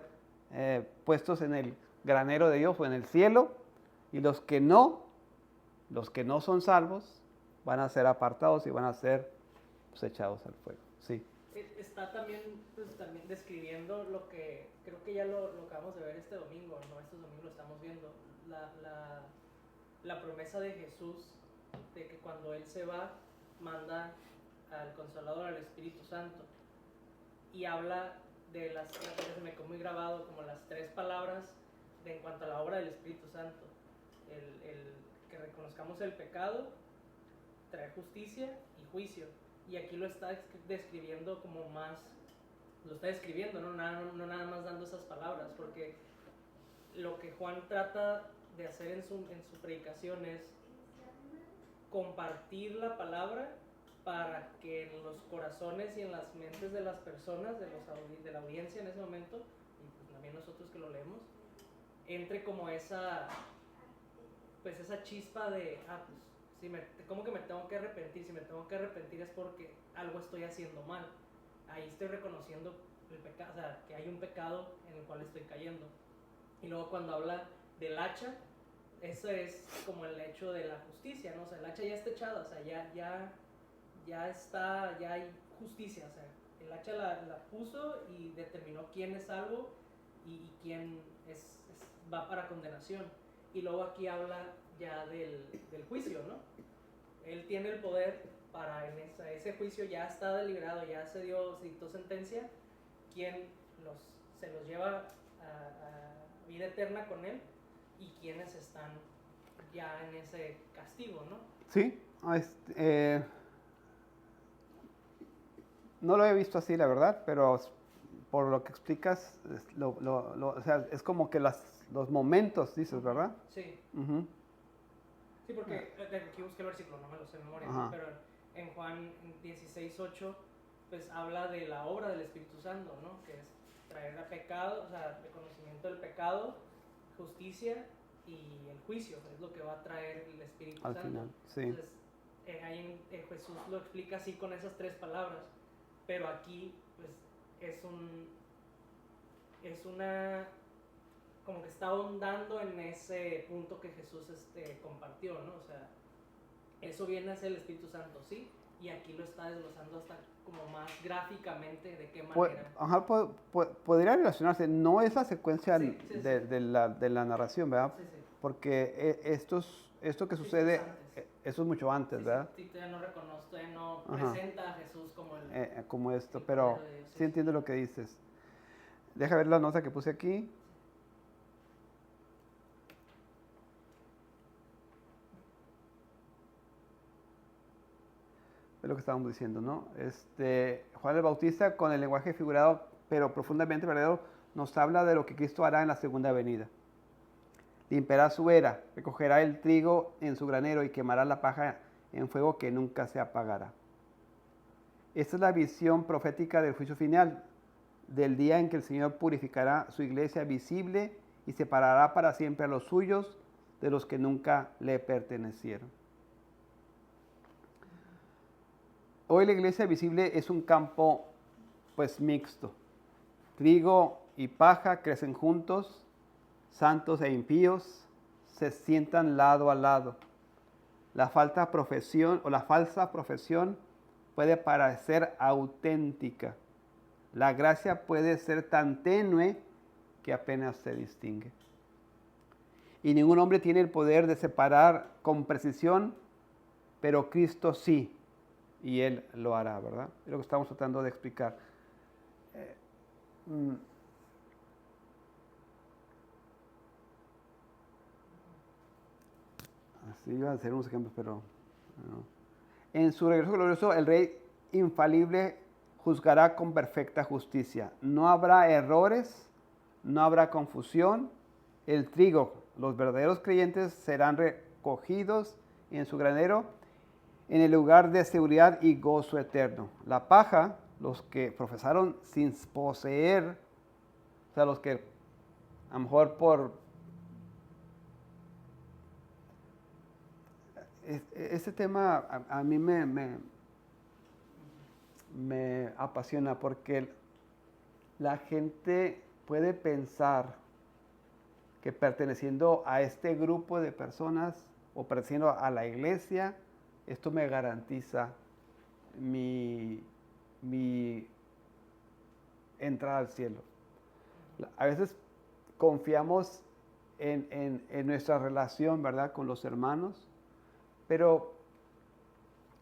puestos en el granero de Dios o en el cielo. Y los que no son salvos, van a ser apartados y van a ser pues, echados al fuego. Sí. Está también, pues, también describiendo lo que creo que ya lo acabamos de ver este domingo, ¿no? Este domingo lo estamos viendo, la promesa de Jesús de que cuando Él se va, manda al Consolador, al Espíritu Santo, y habla de las, se me quedó muy grabado, como las 3 palabras en cuanto a la obra del Espíritu Santo. El que reconozcamos el pecado, traer justicia y juicio. Y aquí lo está describiendo como más, lo está describiendo, no nada más dando esas palabras, porque lo que Juan trata de hacer en su predicación es compartir la palabra para que en los corazones y en las mentes de las personas, de la audiencia en ese momento, y pues también nosotros que lo leemos, entre como esa chispa de, pues, ¿cómo que me tengo que arrepentir? Si me tengo que arrepentir es porque algo estoy haciendo mal. Ahí estoy reconociendo el pecado, o sea, que hay un pecado en el cual estoy cayendo. Y luego cuando habla del hacha, eso es como el hecho de la justicia, ¿no? O sea, el hacha ya está echada, o sea, ya hay justicia, o sea, el hacha la puso y determinó quién es salvo y quién va para condenación. Y luego aquí habla ya del juicio, ¿no? Él tiene el poder para ese juicio ya está deliberado, ya se dictó sentencia, quién se los lleva a vida eterna con él y quienes están ya en ese castigo, ¿no? Sí, no lo he visto así, la verdad, pero por lo que explicas, o sea, es como que los momentos, dices, ¿verdad? Sí. Uh-huh. Sí, porque aquí busqué el versículo, no me lo sé de memoria, ¿no? Pero en Juan 16:8, pues habla de la obra del Espíritu Santo, ¿no? Que es traer a pecado, o sea, reconocimiento del pecado, justicia y el juicio, es lo que va a traer el Espíritu Al Santo. final, sí. Entonces, ahí Jesús lo explica así con esas 3 palabras, pero aquí, pues, es una, como que está ahondando en ese punto que Jesús compartió, ¿no? O sea, eso viene a ser el Espíritu Santo, sí, y aquí lo está desglosando hasta como más gráficamente de qué manera. Podría relacionarse, no es la secuencia Sí. de la narración, ¿verdad? Sí. Porque esto que sucede, eso es mucho antes, ¿verdad? Sí, todavía no presenta a Jesús como esto, pero sí entiendo lo que dices. Deja ver la nota que puse aquí. Es lo que estábamos diciendo, ¿no? Juan el Bautista, con el lenguaje figurado, pero profundamente verdadero, nos habla de lo que Cristo hará en la segunda venida. Limpiará su era, recogerá el trigo en su granero y quemará la paja en fuego que nunca se apagará. Esta es la visión profética del juicio final, del día en que el Señor purificará su iglesia visible y separará para siempre a los suyos de los que nunca le pertenecieron. Hoy la iglesia visible es un campo pues mixto. Trigo y paja crecen juntos, santos e impíos se sientan lado a lado. La falsa profesión puede parecer auténtica. La gracia puede ser tan tenue que apenas se distingue. Y ningún hombre tiene el poder de separar con precisión, pero Cristo sí. Y Él lo hará, ¿verdad? Es lo que estamos tratando de explicar. Así iba a ser unos ejemplos, pero no. En su regreso glorioso, el Rey infalible juzgará con perfecta justicia. No habrá errores, no habrá confusión. El trigo, los verdaderos creyentes serán recogidos en su granero, en el lugar de seguridad y gozo eterno. La paja, los que profesaron sin poseer, o sea, los que a lo mejor ese tema a mí me apasiona porque la gente puede pensar que perteneciendo a este grupo de personas o perteneciendo a la iglesia, esto me garantiza mi entrada al cielo. A veces confiamos en nuestra relación, ¿verdad?, con los hermanos, pero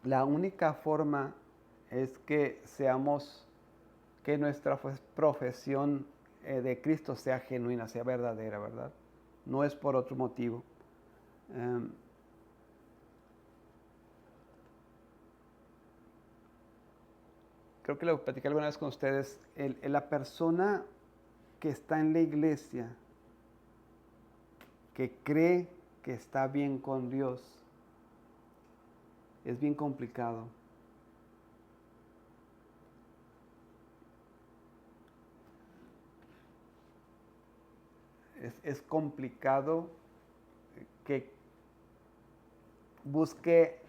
la única forma es que que nuestra profesión de Cristo sea genuina, sea verdadera, ¿verdad? No es por otro motivo. Creo que lo platicé alguna vez con ustedes, la persona que está en la iglesia, que cree que está bien con Dios, es bien complicado. Es complicado que busque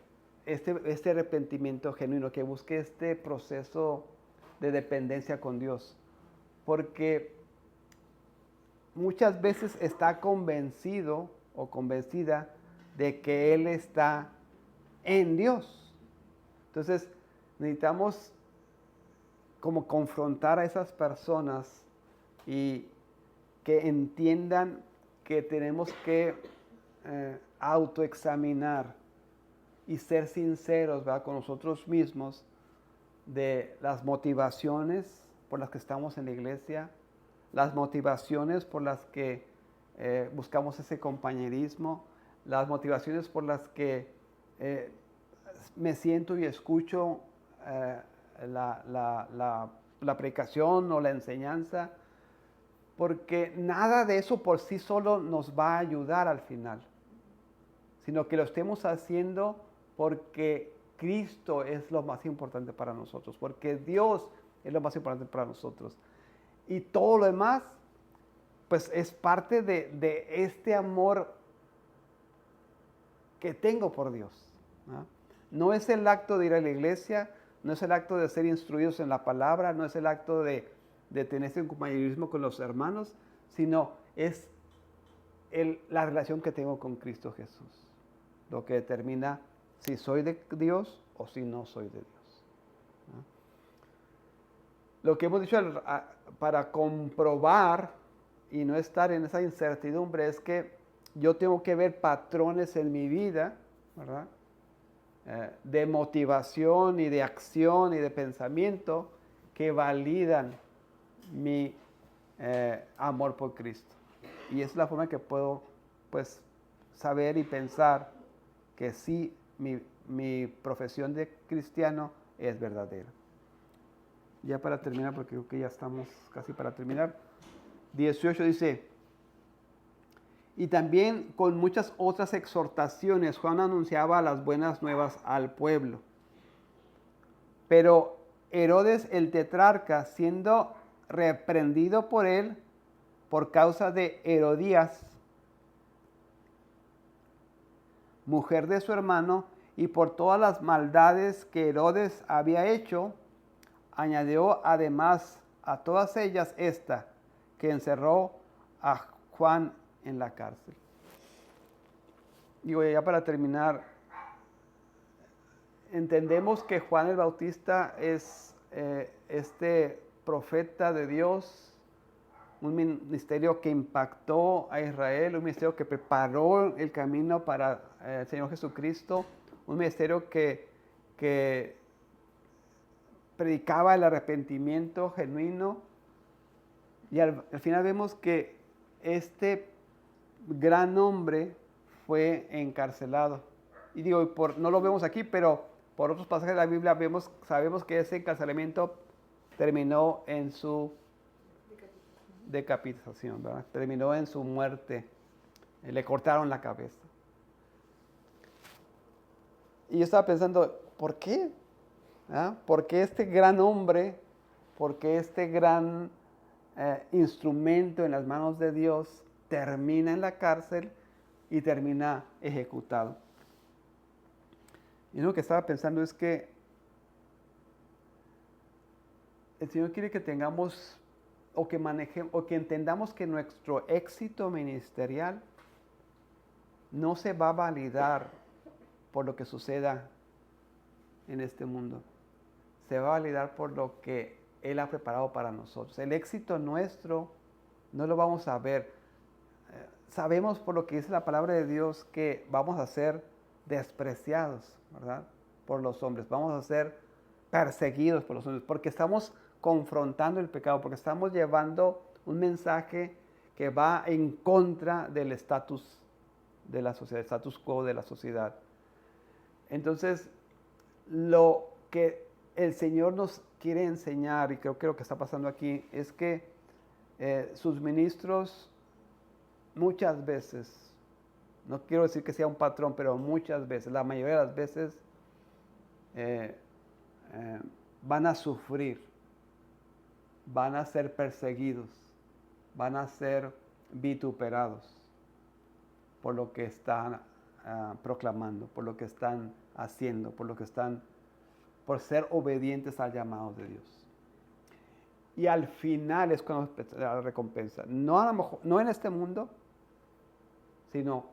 este arrepentimiento genuino, que busque este proceso de dependencia con Dios. Porque muchas veces está convencido o convencida de que Él está en Dios. Entonces, necesitamos como confrontar a esas personas y que entiendan que tenemos que autoexaminar y ser sinceros, ¿verdad?, con nosotros mismos de las motivaciones por las que estamos en la iglesia, las motivaciones por las que buscamos ese compañerismo, las motivaciones por las que me siento y escucho la predicación o la enseñanza, porque nada de eso por sí solo nos va a ayudar al final, sino que lo estemos haciendo porque Cristo es lo más importante para nosotros, porque Dios es lo más importante para nosotros. Y todo lo demás, pues es parte de este amor que tengo por Dios, ¿no? No es el acto de ir a la iglesia, no es el acto de ser instruidos en la palabra, no es el acto de tener este compañerismo con los hermanos, sino es la relación que tengo con Cristo Jesús, lo que determina si soy de Dios o si no soy de Dios, ¿no? Lo que hemos dicho para comprobar y no estar en esa incertidumbre es que yo tengo que ver patrones en mi vida, ¿verdad?, de motivación y de acción y de pensamiento que validan mi amor por Cristo. Y es la forma que puedo, pues, saber y pensar que sí, mi profesión de cristiano es verdadera. Ya para terminar, porque creo que ya estamos casi para terminar. 18 dice: y también con muchas otras exhortaciones Juan anunciaba las buenas nuevas al pueblo. Pero Herodes el tetrarca, siendo reprendido por él por causa de Herodías, mujer de su hermano, y por todas las maldades que Herodes había hecho, añadió además a todas ellas esta, que encerró a Juan en la cárcel. Digo, ya para terminar, entendemos que Juan el Bautista es este profeta de Dios, un ministerio que impactó a Israel, un ministerio que preparó el camino para el Señor Jesucristo, un ministerio que predicaba el arrepentimiento genuino, y al final vemos que este gran hombre fue encarcelado. Y digo, no lo vemos aquí, pero por otros pasajes de la Biblia sabemos que ese encarcelamiento terminó en su decapitación, ¿verdad? Terminó en su muerte. Le cortaron la cabeza. Y yo estaba pensando, ¿por qué? ¿Ah? ¿Por qué este gran hombre? ¿Por qué este gran instrumento en las manos de Dios, termina en la cárcel y termina ejecutado. Y lo que estaba pensando es que el Señor quiere que tengamos o que manejemos o que entendamos que nuestro éxito ministerial no se va a validar por lo que suceda en este mundo. Se va a validar por lo que Él ha preparado para nosotros. El éxito nuestro no lo vamos a ver. Sabemos por lo que dice la palabra de Dios que vamos a ser despreciados, ¿verdad? Por los hombres. Vamos a ser perseguidos por los hombres porque estamos confrontando el pecado, porque estamos llevando un mensaje que va en contra del estatus de la sociedad, el status quo de la sociedad. Entonces, lo que el Señor nos quiere enseñar, y creo que lo que está pasando aquí, es que sus ministros muchas veces, no quiero decir que sea un patrón, pero muchas veces, la mayoría de las veces, van a sufrir, van a ser perseguidos, van a ser vituperados por lo que están proclamando, por lo que están haciendo, por ser obedientes al llamado de Dios. Y al final es cuando la recompensa. No, a lo mejor, no en este mundo, sino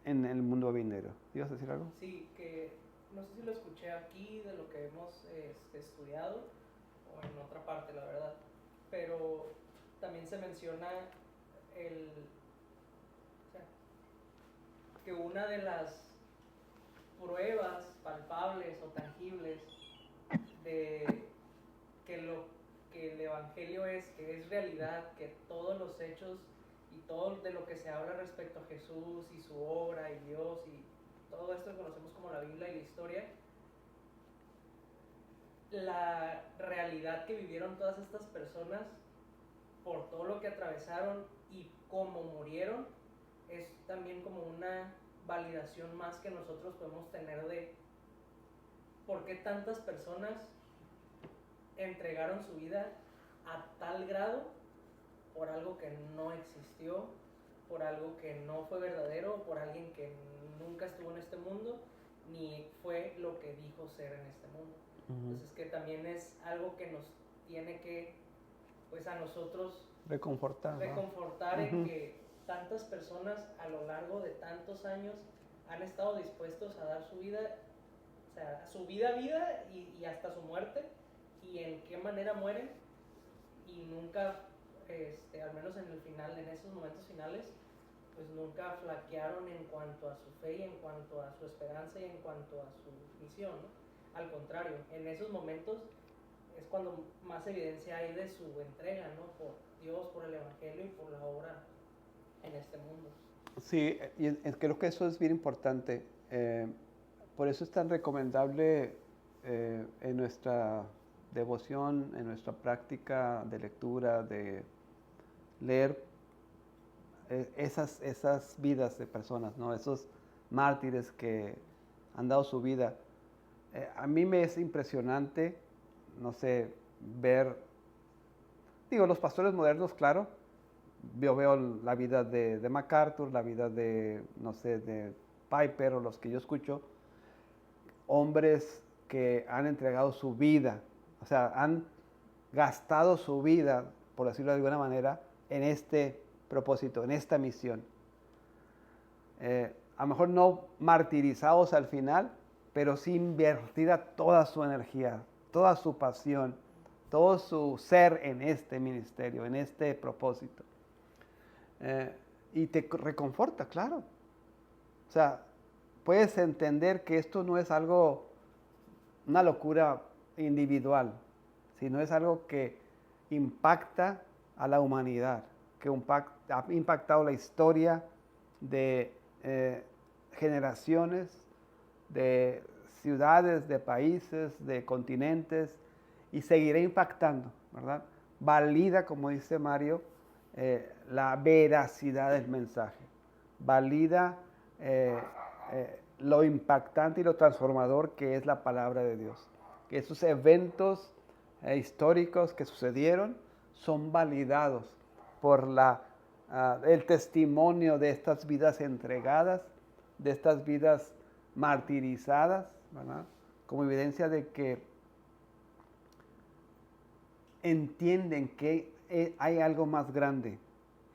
en el mundo venidero. ¿Ibas a decir algo? Sí, que no sé si lo escuché aquí de lo que hemos estudiado o en otra parte, la verdad, pero también se menciona o sea, que una de las pruebas palpables o tangibles de que el Evangelio que es realidad, que todos los hechos y todo de lo que se habla respecto a Jesús y su obra y Dios y todo esto que conocemos como la Biblia y la historia, la realidad que vivieron todas estas personas por todo lo que atravesaron y cómo murieron, es también como una validación más que nosotros podemos tener de por qué tantas personas entregaron su vida a tal grado por algo que no existió, por algo que no fue verdadero, por alguien que nunca estuvo en este mundo, ni fue lo que dijo ser en este mundo. Entonces que también es algo que nos tiene que, pues a nosotros reconfortar, ¿no? En que tantas personas a lo largo de tantos años han estado dispuestos a dar su vida, o sea, su vida y hasta su muerte, y en qué manera mueren, y nunca, al menos en el final, en esos momentos finales, pues nunca flaquearon en cuanto a su fe y en cuanto a su esperanza y en cuanto a su misión, ¿no? Al contrario, en esos momentos es cuando más evidencia hay de su entrega, ¿no? Por Dios, por el Evangelio y por la obra en este mundo. Sí, y creo que eso es bien importante. Por eso es tan recomendable en nuestra devoción, en nuestra práctica de lectura, de leer esas vidas de personas, ¿no? Esos mártires que han dado su vida. A mí me es impresionante, no sé, ver, los pastores modernos, claro. Yo veo la vida de MacArthur, la vida de, no sé, de Piper o los que yo escucho, hombres que han entregado su vida, o sea, han gastado su vida, por decirlo de alguna manera, en este propósito, en esta misión. A lo mejor no martirizados al final, pero sí invertida toda su energía, toda su pasión, todo su ser en este ministerio, en este propósito. Y te reconforta, claro. O sea, puedes entender que esto no es algo, una locura individual, sino es algo que impacta a la humanidad, que ha impactado la historia de generaciones, de ciudades, de países, de continentes, y seguirá impactando, ¿verdad? Valida, como dice Mario, la veracidad del mensaje, valida lo impactante y lo transformador que es la palabra de Dios. Que esos eventos históricos que sucedieron son validados por el testimonio de estas vidas entregadas, de estas vidas martirizadas, ¿verdad? Como evidencia de que entienden que hay algo más grande,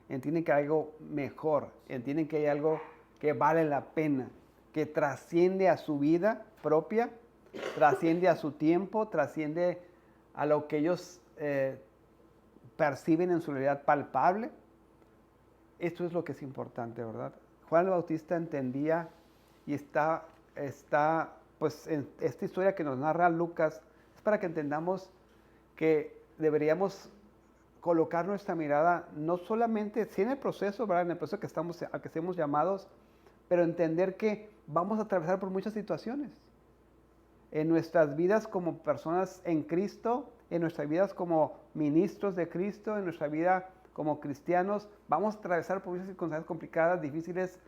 entienden que hay algo mejor, entienden que hay algo que vale la pena, que trasciende a su vida propia, trasciende a su tiempo, trasciende a lo que ellos perciben en su realidad palpable. Esto es lo que es importante, ¿verdad? Juan el Bautista entendía y está pues en esta historia que nos narra Lucas, es para que entendamos que deberíamos colocar nuestra mirada no solamente, sí en el proceso, ¿verdad? En el proceso a que estemos llamados, pero entender que vamos a atravesar por muchas situaciones. En nuestras vidas como personas en Cristo, en nuestras vidas como ministros de Cristo, en nuestra vida como cristianos, vamos a atravesar por muchas circunstancias complicadas, difíciles,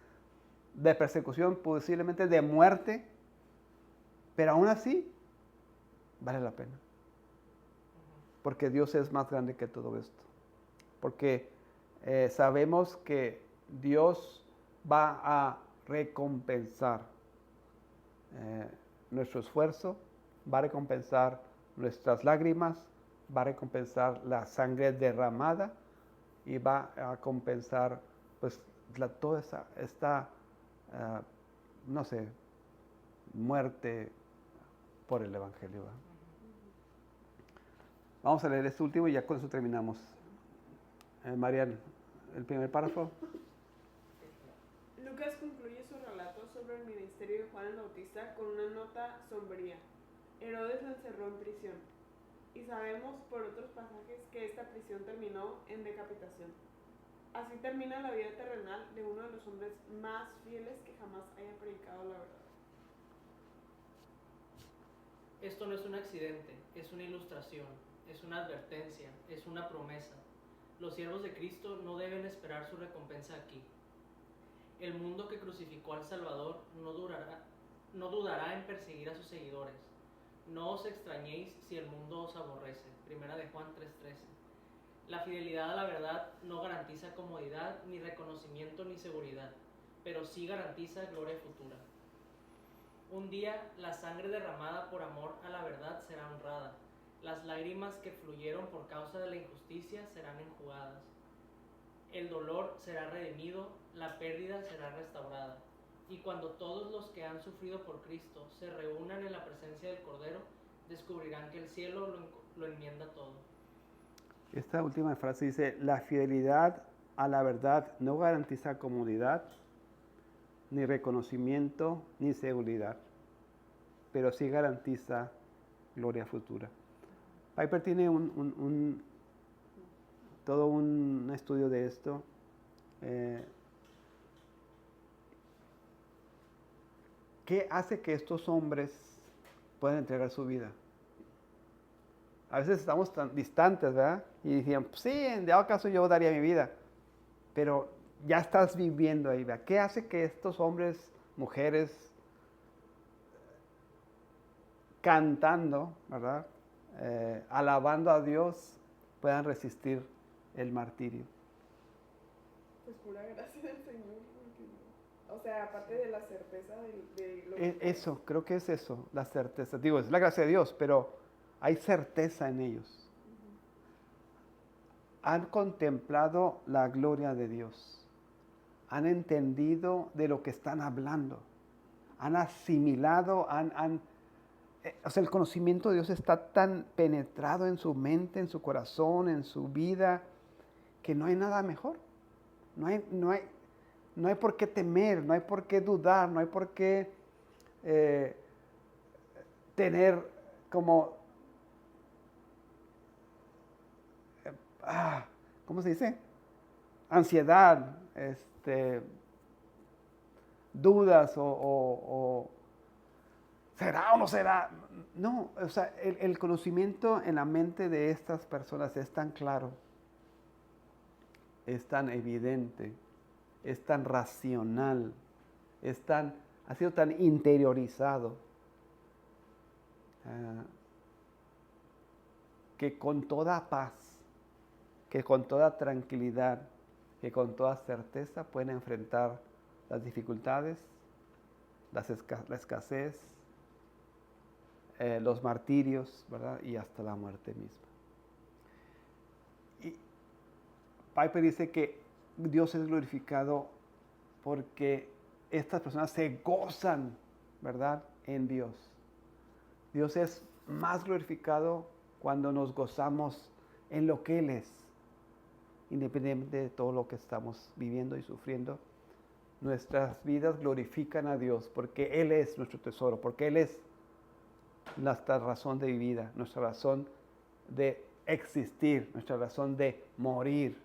de persecución, posiblemente de muerte, pero aún así vale la pena. Porque Dios es más grande que todo esto. Porque sabemos que Dios va a recompensar nuestro esfuerzo, va a recompensar nuestras lágrimas, va a recompensar la sangre derramada y va a compensar pues toda esta no sé, muerte por el Evangelio. ¿Verdad? Vamos a leer este último y ya con eso terminamos. Marian, el primer párrafo. Lucas concluye su relato sobre el ministerio de Juan el Bautista con una nota sombría. Herodes lo encerró en prisión. Y sabemos por otros pasajes que esta prisión terminó en decapitación. Así termina la vida terrenal de uno de los hombres más fieles que jamás haya predicado la verdad. Esto no es un accidente, es una ilustración, es una advertencia, es una promesa. Los siervos de Cristo no deben esperar su recompensa aquí. El mundo que crucificó al Salvador no dudará en perseguir a sus seguidores. No os extrañéis si el mundo os aborrece. Primera de Juan 3:13. La fidelidad a la verdad no garantiza comodidad, ni reconocimiento, ni seguridad, pero sí garantiza gloria futura. Un día la sangre derramada por amor a la verdad será honrada. Las lágrimas que fluyeron por causa de la injusticia serán enjugadas. El dolor será redimido, la pérdida será restaurada. Y cuando todos los que han sufrido por Cristo se reúnan en la presencia del Cordero, descubrirán que el cielo lo enmienda todo. Esta última frase dice, la fidelidad a la verdad no garantiza comodidad, ni reconocimiento, ni seguridad, pero sí garantiza gloria futura. Piper tiene todo un estudio de esto. ¿Qué hace que estos hombres puedan entregar su vida? A veces estamos tan distantes, ¿verdad? Y decían, pues sí, en dado caso yo daría mi vida. Pero ya estás viviendo ahí, ¿verdad? ¿Qué hace que estos hombres, mujeres, cantando, ¿verdad? Alabando a Dios, puedan resistir el martirio? Pues pura gracia del Señor. O sea, aparte de la certeza de lo que... Eso, creo que es eso, la certeza. Digo, es la gracia de Dios, pero hay certeza en ellos. Han contemplado la gloria de Dios. Han entendido de lo que están hablando. Han asimilado, o sea, el conocimiento de Dios está tan penetrado en su mente, en su corazón, en su vida, que no hay nada mejor. No hay por qué temer, no hay por qué dudar, no hay por qué tener como... ¿cómo se dice? Ansiedad, dudas o ¿será o no será? No, o sea, el conocimiento en la mente de estas personas es tan claro, es tan evidente, es tan racional, ha sido tan interiorizado, que con toda paz que con toda tranquilidad, que con toda certeza pueden enfrentar las dificultades, la escasez, los martirios, ¿verdad? Y hasta la muerte misma. Y Piper dice que Dios es glorificado porque estas personas se gozan, ¿verdad?, en Dios. Dios es más glorificado cuando nos gozamos en lo que Él es, independientemente de todo lo que estamos viviendo y sufriendo. Nuestras vidas glorifican a Dios porque Él es nuestro tesoro, porque Él es nuestra razón de vida, nuestra razón de existir, nuestra razón de morir.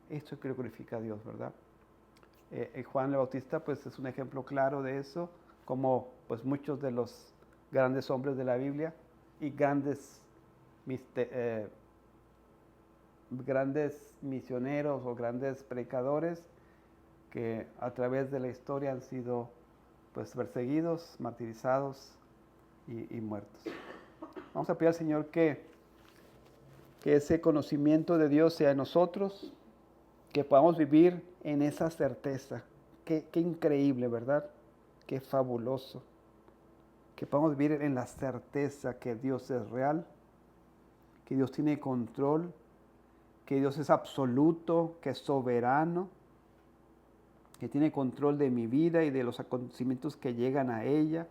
Esto es que glorifica a Dios, ¿verdad? Juan el Bautista pues es un ejemplo claro de eso, como pues muchos de los grandes hombres de la Biblia y grandes misioneros o grandes predicadores que a través de la historia han sido pues perseguidos, martirizados y muertos. Vamos a pedir al Señor que ese conocimiento de Dios sea en nosotros, que podamos vivir en esa certeza. Qué increíble, ¿verdad? Qué fabuloso. Que podamos vivir en la certeza que Dios es real, que Dios tiene control, que Dios es absoluto, que es soberano, que tiene control de mi vida y de los acontecimientos que llegan a ella,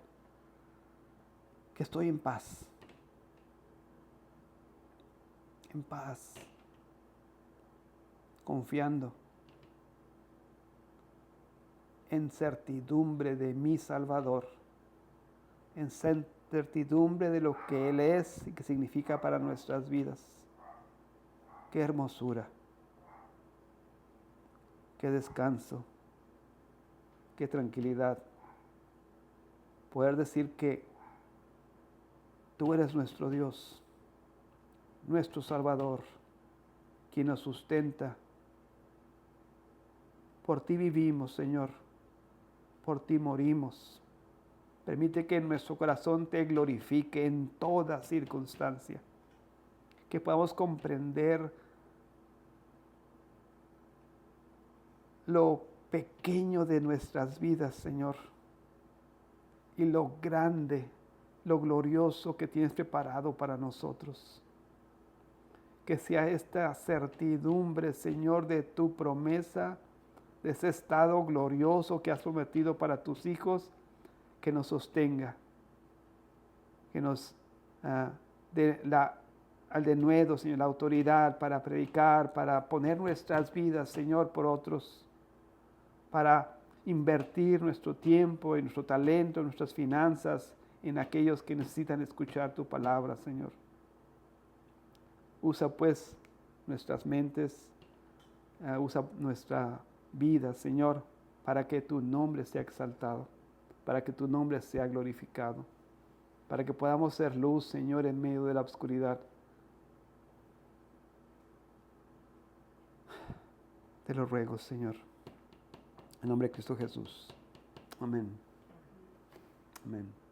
que estoy en paz, confiando, en certidumbre de mi Salvador, en certidumbre de lo que Él es y que significa para nuestras vidas. Qué hermosura, qué descanso, qué tranquilidad. Poder decir que tú eres nuestro Dios, nuestro Salvador, quien nos sustenta. Por ti vivimos, Señor, por ti morimos. Permite que nuestro corazón te glorifique en toda circunstancia, que podamos comprender lo pequeño de nuestras vidas, Señor, y lo grande, lo glorioso que tienes preparado para nosotros. Que sea esta certidumbre, Señor, de tu promesa, de ese estado glorioso que has prometido para tus hijos, que nos sostenga, que nos dé al denuedo, Señor, la autoridad para predicar, para poner nuestras vidas, Señor, por otros, para invertir nuestro tiempo y nuestro talento, nuestras finanzas en aquellos que necesitan escuchar tu palabra, Señor. Usa pues nuestras mentes, usa nuestra vida, Señor, para que tu nombre sea exaltado, para que tu nombre sea glorificado, para que podamos ser luz, Señor, en medio de la oscuridad. Te lo ruego, Señor, en nombre de Cristo Jesús. Amén. Amén.